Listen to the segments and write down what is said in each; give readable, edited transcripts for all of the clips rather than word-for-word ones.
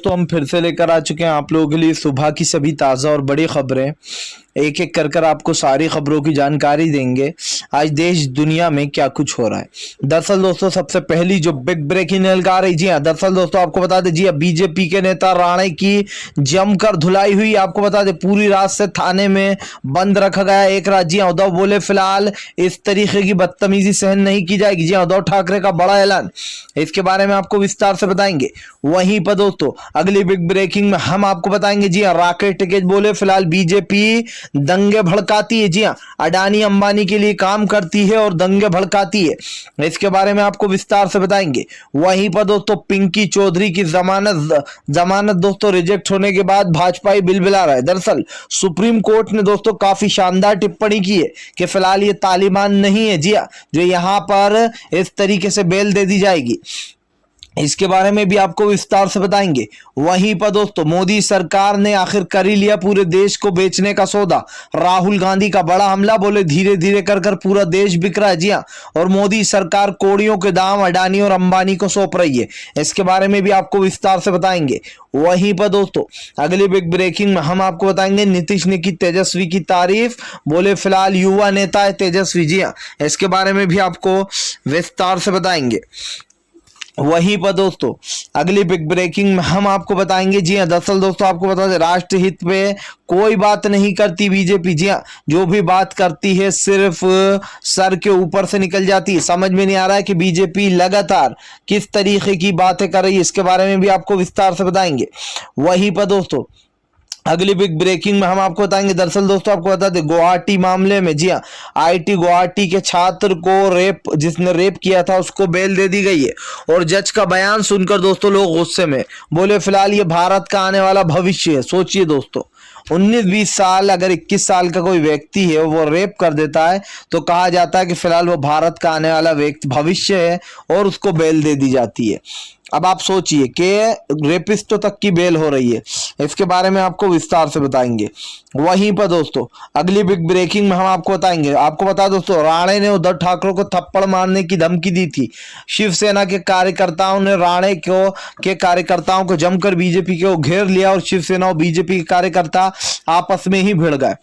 दोस्तों हम फिर से लेकर आ चुके हैं आप लोगों के लिए सुबह की सभी ताज़ा और बड़ी खबरें। एक एक कर आपको सारी खबरों की जानकारी देंगे आज देश दुनिया में क्या कुछ हो रहा है। दरअसल दोस्तों सबसे पहली जो बिग ब्रेकिंग न्यूज़ आ रही, जी हाँ, दरअसल दोस्तों आपको बता दें, जी हाँ, बीजेपी के नेता राणे की जमकर धुलाई हुई। आपको बता दें पूरी रात से थाने में बंद रखा गया एक रात। जी हाँ, उद्धव बोले फिलहाल इस तरीके की बदतमीजी सहन नहीं की जाएगी। जी हाँ, उद्धव ठाकरे का बड़ा ऐलान, इसके बारे में आपको विस्तार से बताएंगे। वहीं पर दोस्तों अगली बिग ब्रेकिंग में हम आपको बताएंगे, जी हाँ, राकेश टिकैत बोले फिलहाल बीजेपी दंगे भड़काती है। जी हाँ, अडानी अंबानी के लिए काम करती है और दंगे भड़काती है, इसके बारे में आपको विस्तार से बताएंगे। वहीं पर दोस्तों पिंकी चौधरी की जमानत दोस्तों रिजेक्ट होने के बाद भाजपाई बिलबिला रहा है। दरअसल सुप्रीम कोर्ट ने दोस्तों काफी शानदार टिप्पणी की है कि फिलहाल ये तालिबान नहीं है, जी हाँ, जो यहाँ पर इस तरीके से बेल दे दी जाएगी, इसके बारे में भी आपको विस्तार से बताएंगे। वहीं पर दोस्तों मोदी सरकार ने आखिर कर ही लिया पूरे देश को बेचने का सौदा। राहुल गांधी का बड़ा हमला, बोले धीरे धीरे कर पूरा देश बिक रहा है। जी हाँ, और मोदी सरकार कौड़ियों के दाम अडानी और अंबानी को सौंप रही है, इसके बारे में भी आपको विस्तार से बताएंगे। वहीं पर दोस्तों अगली बिग ब्रेकिंग में हम आपको बताएंगे नीतीश ने की तेजस्वी की तारीफ, बोले फिलहाल युवा नेता है तेजस्वी। जी हाँ, इसके बारे में भी आपको विस्तार से बताएंगे। वहीं पर दोस्तों अगली बिग ब्रेकिंग में हम आपको बताएंगे, जी हाँ, दरअसल दोस्तों आपको बता दें राष्ट्र हित पे कोई बात नहीं करती बीजेपी। जी हाँ, जो भी बात करती है सिर्फ सर के ऊपर से निकल जाती है। समझ में नहीं आ रहा है कि बीजेपी लगातार किस तरीके की बातें कर रही है, इसके बारे में भी आपको विस्तार से बताएंगे। वहीं पर दोस्तों अगली बिग ब्रेकिंग में हम आपको बताएंगे, दरअसल दोस्तों आपको बता दें गुवाहाटी मामले में, जी हाँ, आईटी गुवाहाटी के छात्र को जिसने रेप किया था उसको बेल दे दी गई है। और जज का बयान सुनकर दोस्तों लोग गुस्से में, बोले फिलहाल ये भारत का आने वाला भविष्य है। सोचिए दोस्तों 19-20 साल अगर 21 साल का कोई व्यक्ति है वो रेप कर देता है तो कहा जाता है कि फिलहाल वो भारत का आने वाला व्यक्ति भविष्य है और उसको बेल दे दी जाती है। अब आप सोचिए कि रेपिस्टों तक की बेल हो रही है, इसके बारे में आपको विस्तार से बताएंगे। वहीं पर दोस्तों अगली बिग ब्रेकिंग में हम आपको बताएंगे, आपको बता दोस्तों राणे ने उद्धव ठाकरे को थप्पड़ मारने की धमकी दी थी। शिवसेना के कार्यकर्ताओं ने राणे के कार्यकर्ताओं को जमकर बीजेपी को घेर लिया और शिवसेना और बीजेपी के कार्यकर्ता आपस में ही भिड़ गए,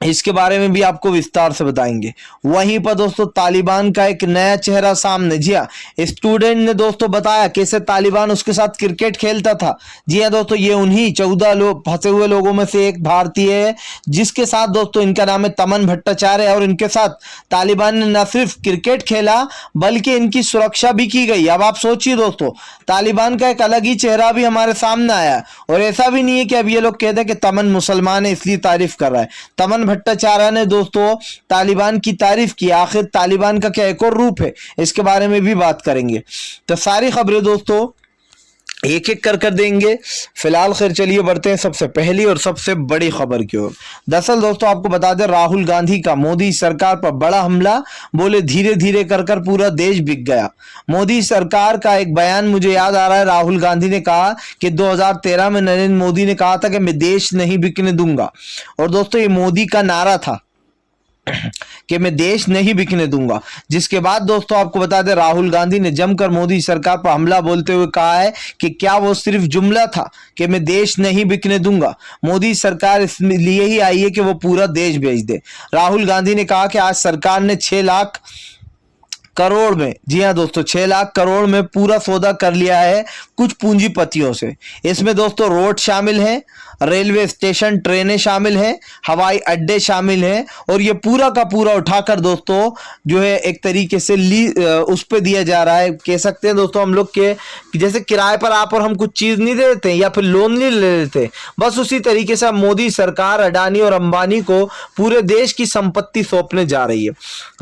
इसके बारे में भी आपको विस्तार से बताएंगे। वहीं पर दोस्तों तालिबान का एक नया चेहरा सामने। जी हाँ, स्टूडेंट ने दोस्तों बताया कैसे तालिबान उसके साथ क्रिकेट खेलता था। जी हाँ दोस्तों, ये उन्हीं 14 लोग फंसे हुए लोगों में से एक भारतीय है जिसके साथ दोस्तों इनका नाम है तमन भट्टाचार्य, और इनके साथ तालिबान ने न सिर्फ क्रिकेट खेला बल्कि इनकी सुरक्षा भी की गई। अब आप सोचिए दोस्तों तालिबान का एक अलग ही चेहरा भी हमारे सामने आया, और ऐसा भी नहीं है कि अब ये लोग कहते हैं कि तमन मुसलमान है इसलिए तारीफ कर रहा है। तमन भट्टाचार्य ने दोस्तों तालिबान की तारीफ की। आखिर तालिबान का क्या एक और रूप है, इसके बारे में भी बात करेंगे। तो सारी खबरें दोस्तों एक एक कर देंगे। फिलहाल खैर चलिए बढ़ते हैं सबसे पहली और सबसे बड़ी खबर की ओर। दरअसल दोस्तों आपको बता दें राहुल गांधी का मोदी सरकार पर बड़ा हमला, बोले धीरे धीरे कर पूरा देश बिक गया। मोदी सरकार का एक बयान मुझे याद आ रहा है, राहुल गांधी ने कहा कि 2013 में नरेंद्र मोदी ने कहा था कि मैं देश नहीं बिकने दूंगा, और दोस्तों ये मोदी का नारा था कि मैं देश नहीं बिकने दूंगा। जिसके बाद दोस्तों आपको बता दें राहुल गांधी ने जमकर मोदी सरकार पर हमला बोलते हुए कहा है कि क्या वो सिर्फ जुमला था कि मैं देश नहीं बिकने दूंगा, मोदी सरकार इसलिए ही आई है कि वो पूरा देश बेच दे। राहुल गांधी ने कहा कि आज सरकार ने 6 लाख करोड़ में, जी हाँ दोस्तों 6 लाख करोड़ में पूरा सौदा कर लिया है कुछ पूंजीपतियों से। इसमें दोस्तों रोड शामिल है, रेलवे स्टेशन ट्रेनें शामिल हैं, हवाई अड्डे शामिल हैं, और ये पूरा का पूरा उठाकर दोस्तों जो है एक तरीके से उस पे दिया जा रहा है। कह सकते हैं दोस्तों हम लोग के जैसे किराए पर आप और हम कुछ चीज नहीं दे देते या फिर लोन नहीं ले लेते, बस उसी तरीके से मोदी सरकार अडानी और अंबानी को पूरे देश की संपत्ति सौंपने जा रही है।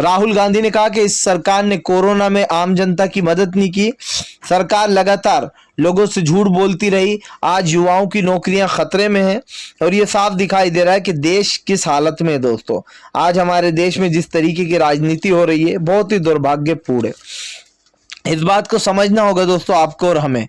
राहुल गांधी ने कहा कि इस सरकार ने कोरोना में आम जनता की मदद नहीं की, सरकार लगातार लोगों से झूठ बोलती रही, आज युवाओं की नौकरियां खतरे में हैं, और ये साफ दिखाई दे रहा है कि देश किस हालत में है। दोस्तों आज हमारे देश में जिस तरीके की राजनीति हो रही है बहुत ही दुर्भाग्यपूर्ण है। इस बात को समझना होगा दोस्तों आपको और हमें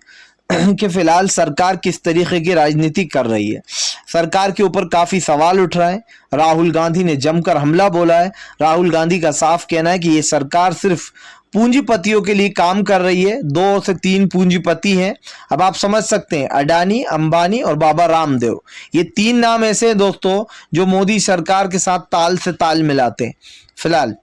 कि फिलहाल सरकार किस तरीके की राजनीति कर रही है। सरकार के ऊपर काफी सवाल उठ रहे हैं। राहुल गांधी ने जमकर हमला बोला है। राहुल गांधी का साफ कहना है कि ये सरकार सिर्फ पूंजीपतियों के लिए काम कर रही है। 2 से 3 पूंजीपति हैं। अब आप समझ सकते हैं, अडानी, अंबानी और बाबा रामदेव, ये 3 नाम ऐसे हैं दोस्तों जो मोदी सरकार के साथ ताल से ताल मिलाते हैं। फिलहाल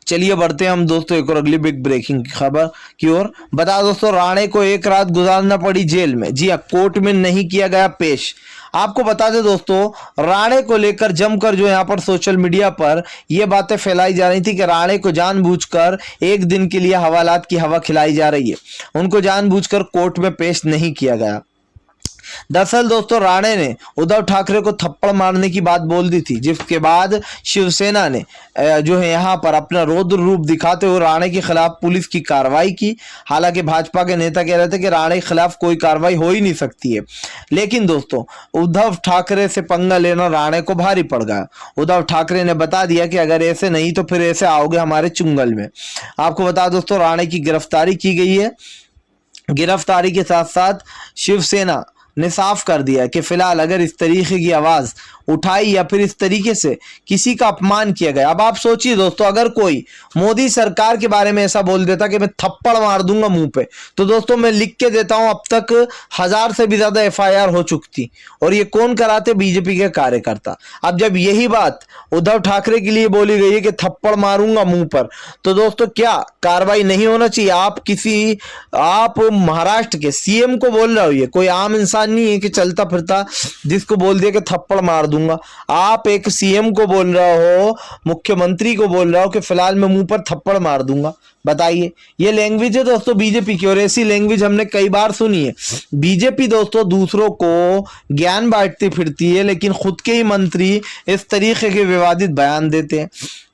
चलिए बढ़ते हैं हम दोस्तों एक और अगली बिग ब्रेकिंग खबर की ओर। बता दोस्तों, राणे को एक रात गुजारना पड़ी जेल में। जी हाँ, कोर्ट में नहीं किया गया पेश। आपको बता दें दोस्तों, राणे को लेकर जमकर जो यहाँ पर सोशल मीडिया पर ये बातें फैलाई जा रही थी कि राणे को जानबूझकर एक दिन के लिए हवालात की हवा खिलाई जा रही है। उनको जानबूझकर कोर्ट में पेश नहीं किया गया। दरअसल दोस्तों, राणे ने उद्धव ठाकरे को थप्पड़ मारने की बात बोल दी थी, जिसके बाद शिवसेना ने जो है यहाँ पर अपना रौद्र रूप दिखाते हुए राणे के खिलाफ पुलिस की कार्रवाई की। हालांकि भाजपा के नेता कह रहे थे कि राणे के खिलाफ कोई कार्रवाई हो ही नहीं सकती है, लेकिन दोस्तों उद्धव ठाकरे से पंगा लेना राणे को भारी पड़ गया। उद्धव ठाकरे ने बता दिया कि अगर ऐसे नहीं तो फिर ऐसे आओगे हमारे चुंगल में। आपको बता दोस्तों, राणे की गिरफ्तारी की गई है। गिरफ्तारी के साथ साथ शिवसेना ने साफ कर दिया कि फिलहाल अगर इस तरीके की आवाज उठाई या फिर इस तरीके से किसी का अपमान किया गया। अब आप सोचिए दोस्तों, अगर कोई मोदी सरकार के बारे में ऐसा बोल देता कि मैं थप्पड़ मार दूंगा मुंह पे, तो दोस्तों मैं लिख के देता हूं अब तक 1000 से भी ज्यादा FIR हो चुकी थी। और ये कौन कराते? बीजेपी के कार्यकर्ता। अब जब यही बात उद्धव ठाकरे के लिए बोली गई है कि थप्पड़ मारूंगा मुंह पर, तो दोस्तों क्या कार्रवाई नहीं होना चाहिए? आप महाराष्ट्र के CM को बोल रहे हो, ये कोई आम इंसान नहीं है कि चलता फिरता जिसको बोल दिया कि थप्पड़ मार दूंगा। आप एक CM को बोल रहे हो, मुख्यमंत्री को बोल रहे हो कि फिलहाल मैं मुंह पर थप्पड़ मार दूंगा। बताइए, ये लैंग्वेज है दोस्तों बीजेपी की, और ऐसी लैंग्वेज हमने कई बार सुनी है। बीजेपी दोस्तों दूसरों को ज्ञान बांटती फिरती है, लेकिन खुद के ही मंत्री इस तरीके के विवादित बयान देते हैं।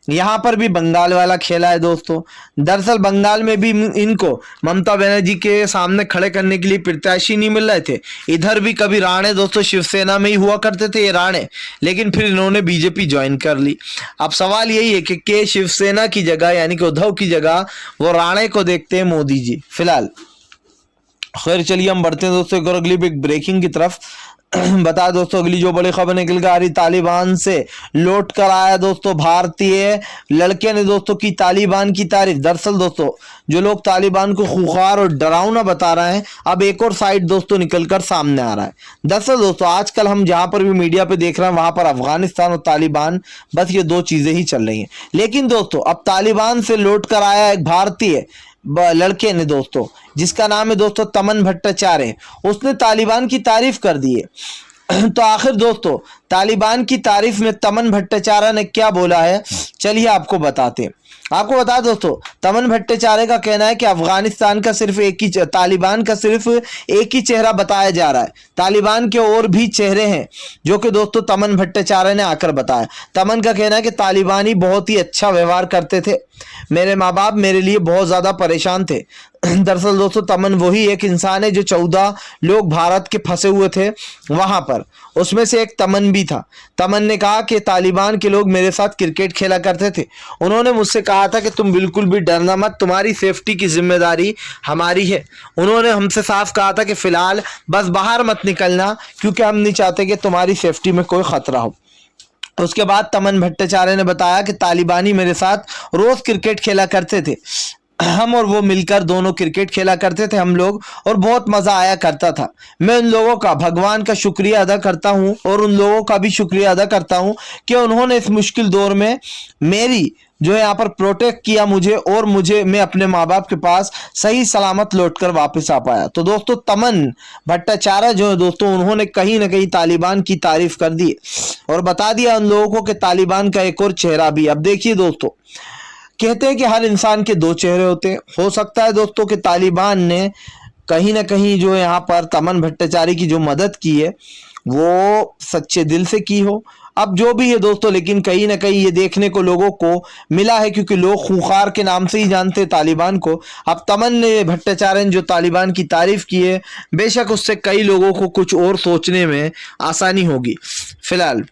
यहाँ पर भी बंगाल वाला खेला है दोस्तों। दरअसल बंगाल में भी इनको ममता बनर्जी के सामने खड़े करने के लिए प्रत्याशी नहीं मिल रहे थे। इधर भी कभी राणे दोस्तों शिवसेना में ही हुआ करते थे ये राणे, लेकिन फिर इन्होंने बीजेपी ज्वाइन कर ली। अब सवाल यही है कि शिवसेना की जगह यानी कि उद्धव की जगह वो राणे को देखते हैं मोदी जी। फिलहाल खैर चलिए हम बढ़ते हैं दोस्तों एक और अगली बिग ब्रेकिंग की तरफ। बता दोस्तों, अगली जो बड़ी खबर निकल कर आ रही, तालिबान से लौट कर आया दोस्तों भारतीय लड़के ने दोस्तों की तालिबान की तारीफ। दरअसल दोस्तों जो लोग तालिबान को खूंखार और डरावना बता रहे हैं, अब एक और साइड दोस्तों निकलकर सामने आ रहा है। दरअसल दोस्तों आजकल हम जहां पर भी मीडिया पे देख रहे हैं, वहां पर अफगानिस्तान और तालिबान, बस ये 2 चीजें ही चल रही हैं। लेकिन दोस्तों अब तालिबान से लौट कर आया एक भारतीय लड़के ने दोस्तों, जिसका नाम है दोस्तों तमन भट्टाचार्य, उसने तालिबान की तारीफ कर दी है। तो आखिर दोस्तों तालिबान की तारीफ में तमन भट्टाचार्य ने क्या बोला है, चलिए आपको बताते हैं। आपको बता दोस्तों, तमन भट्टाचार्य का कहना है कि अफगानिस्तान का सिर्फ एक ही, तालिबान का सिर्फ एक ही चेहरा बताया जा रहा है। तालिबान के और भी चेहरे हैं जो कि दोस्तों तमन भट्टाचार्य ने आकर बताया। तमन का कहना है कि तालिबानी बहुत ही अच्छा व्यवहार करते थे, मेरे माँ बाप मेरे लिए बहुत ज्यादा परेशान थे। दरअसल दोस्तों तमन वही एक इंसान है जो 14 लोग भारत के फंसे हुए थे वहां पर, उसमें से एक तमन भी था। तमन ने कहा कि तालिबान के लोग मेरे साथ क्रिकेट खेला करते थे, उन्होंने मुझसे कहा था कि तुम बिल्कुल भी डरना मत, तुम्हारी सेफ्टी की जिम्मेदारी हमारी है। उन्होंने हमसे साफ कहा था कि फिलहाल बस बाहर मत निकलना, क्योंकि हम नहीं चाहते कि तुम्हारी सेफ्टी में कोई खतरा हो। उसके बाद तमन भट्टाचार्य ने बताया कि तालिबानी मेरे साथ रोज क्रिकेट खेला करते थे, हम और वो मिलकर दोनों क्रिकेट खेला करते थे हम लोग, और बहुत मजा आया करता था। मैं उन लोगों का भगवान का शुक्रिया अदा करता हूँ और उन लोगों का भी शुक्रिया अदा करता हूँ कि उन्होंने इस मुश्किल दौर में मेरी जो है यहाँ पर प्रोटेक्ट किया मुझे, और मैं अपने माँ बाप के पास सही सलामत लौटकर वापस आ पाया। तो दोस्तों तमन भट्टाचार्य जो है दोस्तों, उन्होंने कहीं ना कहीं तालिबान की तारीफ कर दी और बता दिया उन लोगों को कि तालिबान का एक और चेहरा भी। अब देखिए दोस्तों, कहते हैं कि हर इंसान के 2 चेहरे होते हैं। हो सकता है दोस्तों कि तालिबान ने कहीं ना कहीं जो यहाँ पर तमन भट्टाचार्य की जो मदद की है वो सच्चे दिल से की हो। अब जो भी है दोस्तों, लेकिन कहीं ना कहीं ये देखने को लोगों को मिला है, क्योंकि लोग खूंखार के नाम से ही जानते हैं तालिबान को। अब तमन ने भट्टाचार्य ने जो तालिबान की तारीफ की है, बेशक उससे कई लोगों को कुछ और सोचने में आसानी होगी। फिलहाल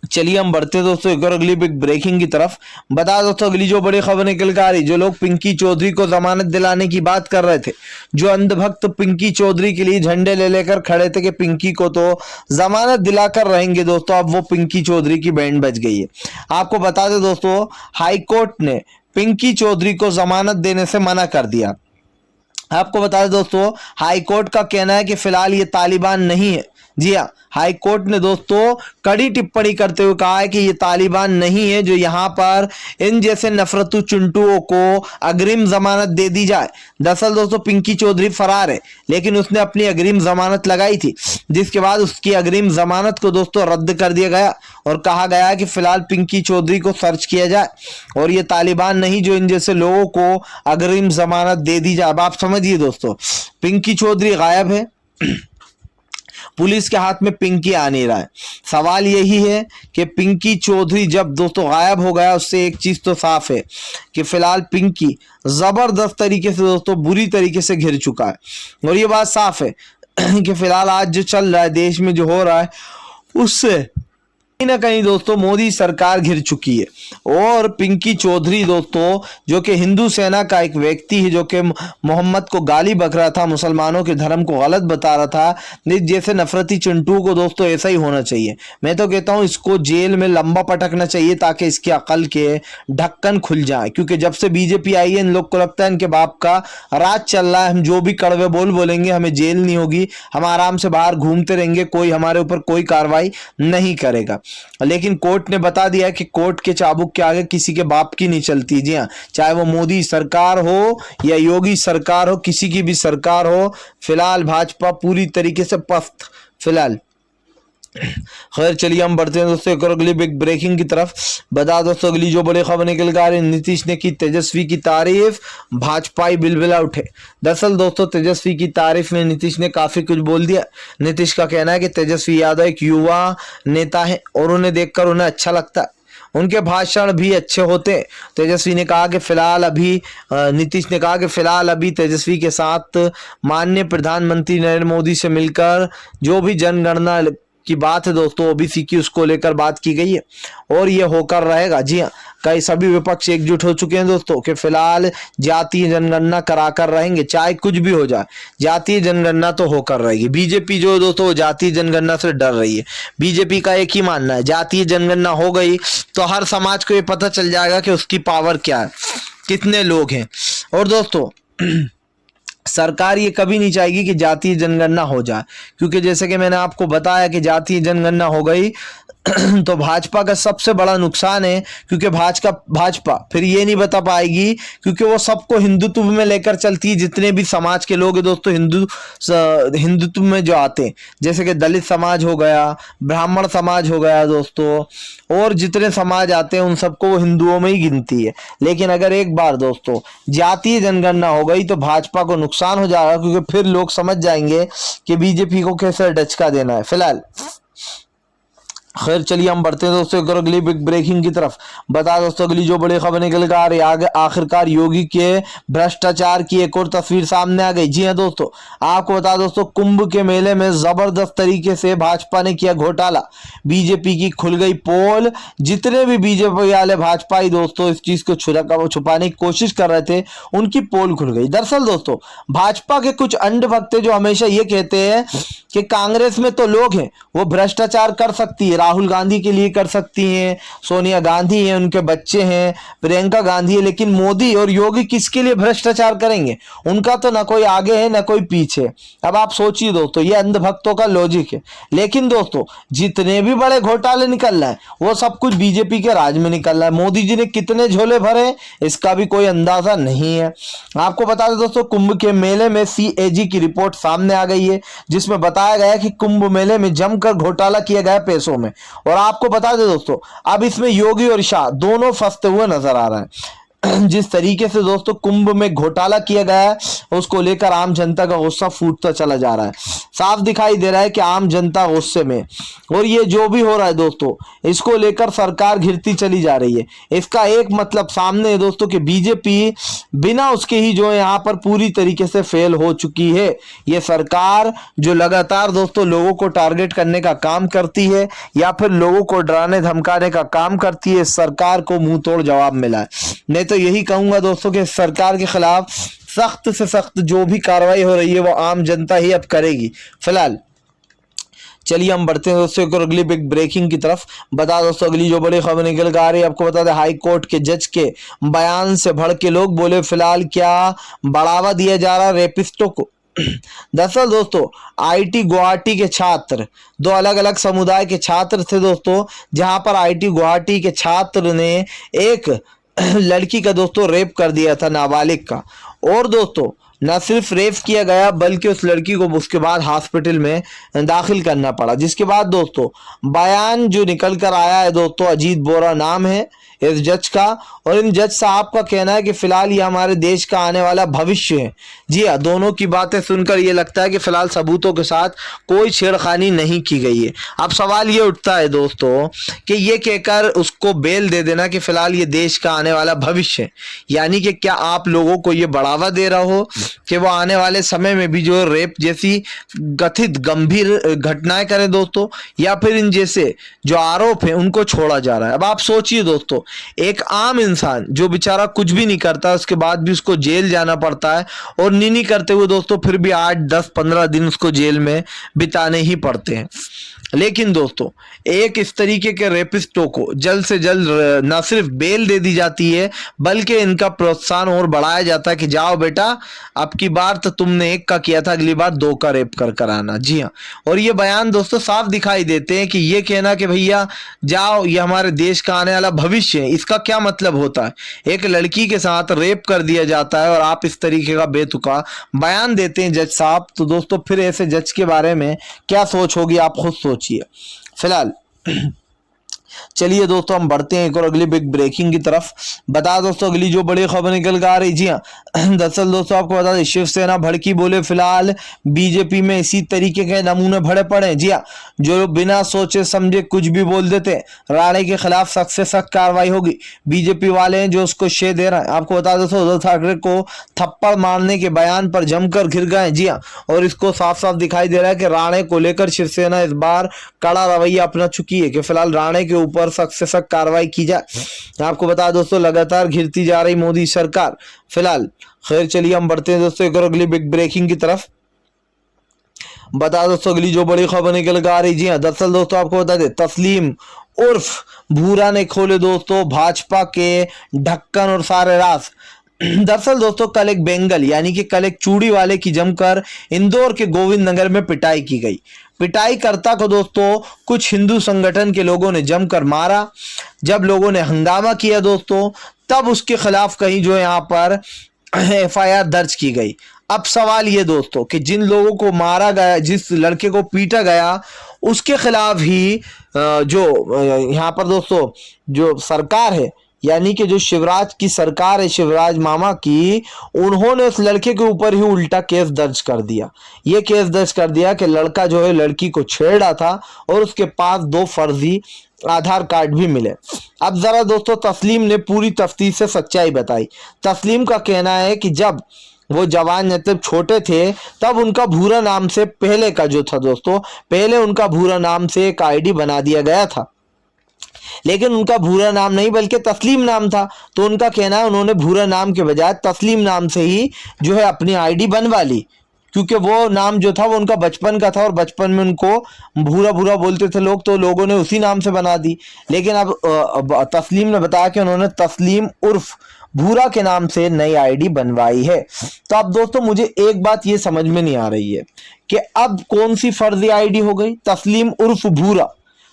चलिए हम बढ़ते दोस्तों एक और अगली बिग ब्रेकिंग की तरफ। बता दोस्तों अगली जो बड़ी खबर निकल कर आ रही, जो लोग पिंकी चौधरी को जमानत दिलाने की बात कर रहे थे, जो अंधभक्त पिंकी चौधरी के लिए झंडे ले लेकर खड़े थे कि पिंकी को तो जमानत दिलाकर रहेंगे दोस्तों, अब वो पिंकी चौधरी की बैंड बज गई है। आपको बता दें दोस्तों, हाईकोर्ट ने पिंकी चौधरी को जमानत देने से मना कर दिया। आपको बता दें दोस्तों, हाईकोर्ट का कहना है कि फिलहाल ये तालिबान नहीं है। जी हाँ, हाईकोर्ट ने दोस्तों कड़ी टिप्पणी करते हुए कहा है कि ये तालिबान नहीं है जो यहाँ पर इन जैसे नफरतू चुंटुओं को अग्रिम जमानत दे दी जाए। दरअसल दोस्तों पिंकी चौधरी फरार है, लेकिन उसने अपनी अग्रिम जमानत लगाई थी, जिसके बाद उसकी अग्रिम जमानत को दोस्तों रद्द कर दिया गया और कहा गया कि फिलहाल पिंकी चौधरी को सर्च किया जाए और ये तालिबान नहीं जो इन जैसे लोगों को अग्रिम जमानत दे दी जाए। अब आप समझिए दोस्तों, पिंकी चौधरी गायब है, पुलिस के हाथ में पिंकी आ नहीं रहा है। सवाल यही है कि पिंकी चौधरी जब दोस्तों गायब हो गया, उससे एक चीज तो साफ है कि फिलहाल पिंकी जबरदस्त तरीके से दोस्तों बुरी तरीके से घिर चुका है। और ये बात साफ है कि फिलहाल आज जो चल रहा है देश में, जो हो रहा है, उससे कहीं ना कहीं दोस्तों मोदी सरकार घिर चुकी है। और पिंकी चौधरी दोस्तों जो कि हिंदू सेना का एक व्यक्ति है, जो कि मोहम्मद को गाली बक रहा था, मुसलमानों के धर्म को गलत बता रहा था, जैसे नफरती चिंटू को दोस्तों ऐसा ही होना चाहिए। मैं तो कहता हूं इसको जेल में लंबा पटकना चाहिए ताकि इसकी अकल के ढक्कन खुल जाए, क्योंकि जब से बीजेपी आई है इन लोग को लगता है इनके बाप का राज चल रहा है, हम जो भी कड़वे बोल बोलेंगे हमें जेल नहीं होगी, हम आराम से बाहर घूमते रहेंगे, कोई हमारे ऊपर कोई कार्रवाई नहीं करेगा। लेकिन कोर्ट ने बता दिया कि कोर्ट के चाबुक के आगे किसी के बाप की नहीं चलती। जी हाँ, चाहे वो मोदी सरकार हो या योगी सरकार हो, किसी की भी सरकार हो, फिलहाल भाजपा पूरी तरीके से पस्त फिलहाल। खैर चलिए हम बढ़ते हैं दोस्तों एक और अगली बिग ब्रेकिंग की तरफ। बता दोस्तों अगली जो बड़ी खबर निकल कर आ रही है, नीतीश ने की तेजस्वी की तारीफ, भाजपाई बिलबिला उठे। दरअसल दोस्तों तेजस्वी की तारीफ में नीतीश ने काफी कुछ बोल दिया। नीतीश का कहना है कि तेजस्वी यादव एक युवा नेता है और उन्हें देखकर उन्हें अच्छा लगता है, उनके भाषण भी अच्छे होते। तेजस्वी ने कहा कि फिलहाल अभी नीतीश ने कहा कि फिलहाल अभी तेजस्वी के साथ माननीय प्रधानमंत्री नरेंद्र मोदी से मिलकर जो भी जनगणना की बात है दोस्तों ओबीसी की, उसको लेकर बात की गई है और ये होकर रहेगा। जी हाँ, कई सभी विपक्ष एकजुट हो चुके हैं दोस्तों कि फिलहाल जातीय जनगणना कराकर रहेंगे, चाहे कुछ भी हो जाए, जातीय जनगणना तो होकर रहेगी। बीजेपी जो दोस्तों जातीय जनगणना से डर रही है। बीजेपी का एक ही मानना है, जातीय जनगणना हो गई तो हर समाज को ये पता चल जाएगा कि उसकी पावर क्या है, कितने लोग हैं। और दोस्तों सरकार ये कभी नहीं चाहेगी कि जातीय जनगणना हो जाए, क्योंकि जैसे कि मैंने आपको बताया कि जातीय जनगणना हो गई तो भाजपा का सबसे बड़ा नुकसान है, क्योंकि भाजपा फिर ये नहीं बता पाएगी, क्योंकि वो सबको हिंदुत्व में लेकर चलती है। जितने भी समाज के लोग हैं दोस्तों हिंदुत्व में जो आते हैं, जैसे कि दलित समाज हो गया, ब्राह्मण समाज हो गया दोस्तों, और जितने समाज आते हैं उन सबको वो हिंदुओं में ही गिनती है। लेकिन अगर एक बार दोस्तों जातीय जनगणना हो गई तो भाजपा को नुकसान हो जाएगा, क्योंकि फिर लोग समझ जाएंगे कि बीजेपी को कैसे डचका देना है। फिलहाल खैर चलिए हम बढ़ते हैं दोस्तों एक और अगली बिग ब्रेकिंग की तरफ। बता दोस्तों अगली जो बड़ी खबर निकल कर आ रही है, आखिरकार योगी के भ्रष्टाचार की एक और तस्वीर सामने आ गई। जी हाँ दोस्तों, आपको बता दोस्तों कुंभ के मेले में जबरदस्त तरीके से भाजपा ने किया घोटाला, बीजेपी की खुल गई पोल। जितने भी बीजेपी वाले भाजपाई दोस्तों इस चीज को छुपाने की कोशिश कर रहे थे, उनकी पोल खुल गई। दरअसल दोस्तों भाजपा के कुछ अंधभक्त जो हमेशा ये कहते हैं कि कांग्रेस में तो लोग हैं वो भ्रष्टाचार कर सकती है, राहुल गांधी के लिए कर सकती हैं, सोनिया गांधी हैं, उनके बच्चे हैं, प्रियंका गांधी है, लेकिन मोदी और योगी किसके लिए भ्रष्टाचार करेंगे? उनका तो ना कोई आगे है ना कोई पीछे। अब आप सोचिए दोस्तों, ये अंधभक्तों का लॉजिक है। लेकिन दोस्तों जितने भी बड़े घोटाले निकल रहे हैं वो सब कुछ बीजेपी के राज में निकल रहा है। मोदी जी ने कितने झोले भरे इसका भी कोई अंदाजा नहीं है। आपको बता दें दोस्तों कुंभ के मेले में CAG की रिपोर्ट सामने आ गई है, जिसमें बताया गया कि कुंभ मेले में जमकर घोटाला किया गया पैसों में। और आपको बता दें दोस्तों अब इसमें योगी और शाह दोनों फंसते हुए नजर आ रहे हैं। जिस तरीके से दोस्तों कुंभ में घोटाला किया गया है, उसको लेकर आम जनता का गुस्सा फूटता चला जा रहा है। साफ दिखाई दे रहा है कि आम जनता गुस्से में, और ये जो भी हो रहा है दोस्तों, इसको लेकर सरकार घिरती चली जा रही है। इसका एक मतलब सामने है दोस्तों कि बीजेपी बिना उसके ही जो है यहाँ पर पूरी तरीके से फेल हो चुकी है। ये सरकार जो लगातार दोस्तों लोगों को टारगेट करने का काम करती है या फिर लोगों को डराने धमकाने का काम करती है, सरकार को मुंह तोड़ जवाब मिला है। नहीं तो यही कहूंगा दोस्तों कि सरकार के खिलाफ सख्त से सख्त जो भी कार्रवाई हो रही है वो आम जनता ही अब करेगी। फिलहाल चलिए हम बढ़ते हैं दोस्तों एक और अगली बिग ब्रेकिंग की तरफ। बता दोस्तों अगली जो बड़ी खबर निकल कर आ रही है, आपको बता दें हाई कोर्ट के जज के बयान से भड़के लोग बोले फिलहाल क्या बढ़ावा दिया जा रहा रेपिस्टों को। दरअसल दोस्तों आईटी गुवाहाटी के छात्र, दो अलग अलग समुदाय के छात्र थे दोस्तों, जहां पर आईटी गुवाहाटी के छात्र ने एक लड़की का दोस्तों रेप कर दिया था, नाबालिग का। और दोस्तों न सिर्फ रेप किया गया बल्कि उस लड़की को उसके बाद हॉस्पिटल में दाखिल करना पड़ा। जिसके बाद दोस्तों बयान जो निकल कर आया है दोस्तों, अजीत बोरा नाम है इस जज का, और इन जज साहब का कहना है कि फिलहाल ये हमारे देश का आने वाला भविष्य है। जी हाँ, दोनों की बातें सुनकर ये लगता है कि फिलहाल सबूतों के साथ कोई छेड़खानी नहीं की गई है। अब सवाल ये उठता है दोस्तों कि ये कहकर उसको बेल दे देना कि फिलहाल ये देश का आने वाला भविष्य है, यानी कि क्या आप लोगों को ये बढ़ावा दे रहा हो कि वो आने वाले समय में भी जो रेप जैसी कथित गंभीर घटनाएं करें दोस्तों, या फिर इन जैसे जो आरोप हैं उनको छोड़ा जा रहा है। अब आप सोचिए दोस्तों, एक आम इंसान जो बेचारा कुछ भी नहीं करता, उसके बाद भी उसको जेल जाना पड़ता है, और नहीं करते हुए दोस्तों फिर भी 8, 10, 15 दिन उसको जेल में बिताने ही पड़ते हैं। लेकिन दोस्तों एक इस तरीके के रेपिस्टों को जल्द से जल्द न सिर्फ बेल दे दी जाती है बल्कि इनका प्रोत्साहन और बढ़ाया जाता है कि जाओ बेटा, अब की बार तो तुमने एक का किया था, अगली बार 2 का रेप कर आना। जी हाँ, और ये बयान दोस्तों साफ दिखाई देते हैं कि ये कहना कि भैया जाओ, ये हमारे देश का आने वाला भविष्य है, इसका क्या मतलब होता है। एक लड़की के साथ रेप कर दिया जाता है और आप इस तरीके का बेतुका बयान देते हैं जज साहब, तो दोस्तों फिर ऐसे जज के बारे में क्या सोच होगी, आप खुद सोचिए। फिलहाल चलिए दोस्तों हम बढ़ते हैं एक और अगली बिग ब्रेकिंग की तरफ। बता दोस्तों अगली जो बड़ी खबर निकल कर आ रही, जी हाँ, दरअसल दोस्तों आपको बता दें शिवसेना भड़की, बोले फिलहाल बीजेपी में इसी तरीके के नमूने भरे पड़े। जी हाँ, जो बिना सोचे समझे कुछ भी बोल देते, राणे के खिलाफ सख्त से सख्त कार्रवाई होगी। बीजेपी वाले हैं जो उसको शेयर दे रहे हैं। आपको बता दोस्तों उद्धव ठाकरे को थप्पड़ मारने के बयान पर जमकर घिर गए। जी हाँ, और इसको साफ साफ दिखाई दे रहा है कि राणे को लेकर शिवसेना इस बार कड़ा रवैया अपना चुकी है कि फिलहाल राणे के ऊपर सख्त से सख्त कार्रवाई की जाए। आपको बता दोस्तों लगातार घिरती जा रही मोदी सरकार। फिलहाल खैर चलिए हम बढ़ते हैं दोस्तों एक और अगली बिग ब्रेकिंग की तरफ। बता दोस्तों अगली जो बड़ी खबर निकल कर आ रही, जी हाँ, दरअसल दोस्तों आपको बता दें तस्लीम उर्फ भूरा ने खोले दोस्तों भाजपा के ढक्कन और सारे राज। दरअसल दोस्तों कल एक बेंगल यानी कि कल एक चूड़ी वाले की जमकर इंदौर के गोविंद नगर में पिटाई की गई। पिटाईकर्ता को दोस्तों कुछ हिंदू संगठन के लोगों ने जमकर मारा। जब लोगों ने हंगामा किया दोस्तों, तब उसके खिलाफ कहीं जो यहाँ पर एफआईआर दर्ज की गई। अब सवाल ये दोस्तों कि जिन लोगों को मारा गया, जिस लड़के को पीटा गया, उसके खिलाफ ही जो यहाँ पर दोस्तों जो सरकार है यानी कि जो शिवराज की सरकार है, शिवराज मामा की, उन्होंने उस लड़के के ऊपर ही उल्टा केस दर्ज कर दिया। ये केस दर्ज कर दिया कि लड़का जो है लड़की को छेड़ा था और उसके पास 2 फर्जी आधार कार्ड भी मिले। अब जरा दोस्तों तस्लीम ने पूरी तफ्तीश से सच्चाई बताई। तस्लीम का कहना है कि जब वो जवान मतलब छोटे थे तब उनका भूरा नाम से पहले का जो था दोस्तों, पहले उनका भूरा नाम से एक आईडी बना दिया गया था, लेकिन उनका भूरा नाम नहीं बल्कि तस्लीम नाम था। तो उनका कहना है उन्होंने भूरा नाम के बजाय तस्लीम नाम से ही जो है अपनी आईडी बनवा ली, क्योंकि वो नाम जो था वो उनका बचपन का था और बचपन में उनको भूरा भूरा बोलते थे लोग, तो लोगों ने उसी नाम से बना दी। लेकिन अब तस्लीम ने बताया कि उन्होंने तस्लीम उर्फ भूरा के नाम से नई आईडी बनवाई है। तो अब दोस्तों मुझे एक बात ये समझ में नहीं आ रही है कि अब कौन सी फर्जी आईडी हो गई, तस्लीम उर्फ भूरा,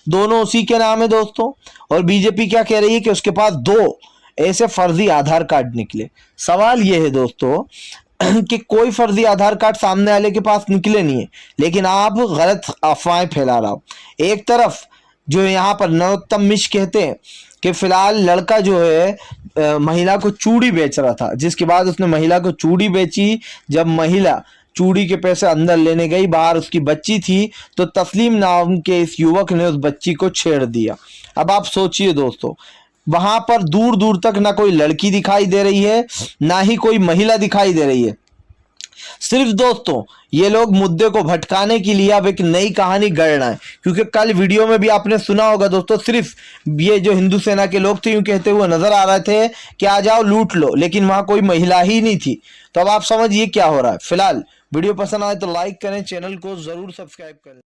दोनों उसी के नाम है दोस्तों। और बीजेपी क्या कह रही है कि उसके पास 2 ऐसे फर्जी आधार कार्ड निकले। सवाल यह है दोस्तों कि कोई फर्जी आधार कार्ड सामने वाले के पास निकले नहीं है, लेकिन आप गलत अफवाहें फैला रहा हो। एक तरफ जो यहाँ पर नरोत्तम मिश्र कहते हैं कि फिलहाल लड़का जो है महिला को चूड़ी बेच रहा था, जिसके बाद उसने महिला को चूड़ी बेची। जब महिला चूड़ी के पैसे अंदर लेने गई, बाहर उसकी बच्ची थी, तो तस्लीम नाम के इस युवक ने उस बच्ची को छेड़ दिया। अब आप सोचिए दोस्तों, वहां पर दूर दूर तक ना कोई लड़की दिखाई दे रही है, ना ही कोई महिला दिखाई दे रही है। सिर्फ दोस्तों ये लोग मुद्दे को भटकाने के लिए अब एक नई कहानी गढ़ रहे हैं, क्योंकि कल वीडियो में भी आपने सुना होगा दोस्तों, सिर्फ ये जो हिंदू सेना के लोग थे यूं कहते हुए नजर आ रहे थे कि आ जाओ लूट लो, लेकिन वहां कोई महिला ही नहीं थी। तो अब आप समझिए क्या हो रहा है। फिलहाल वीडियो पसंद आए तो लाइक करें, चैनल को जरूर सब्सक्राइब करें।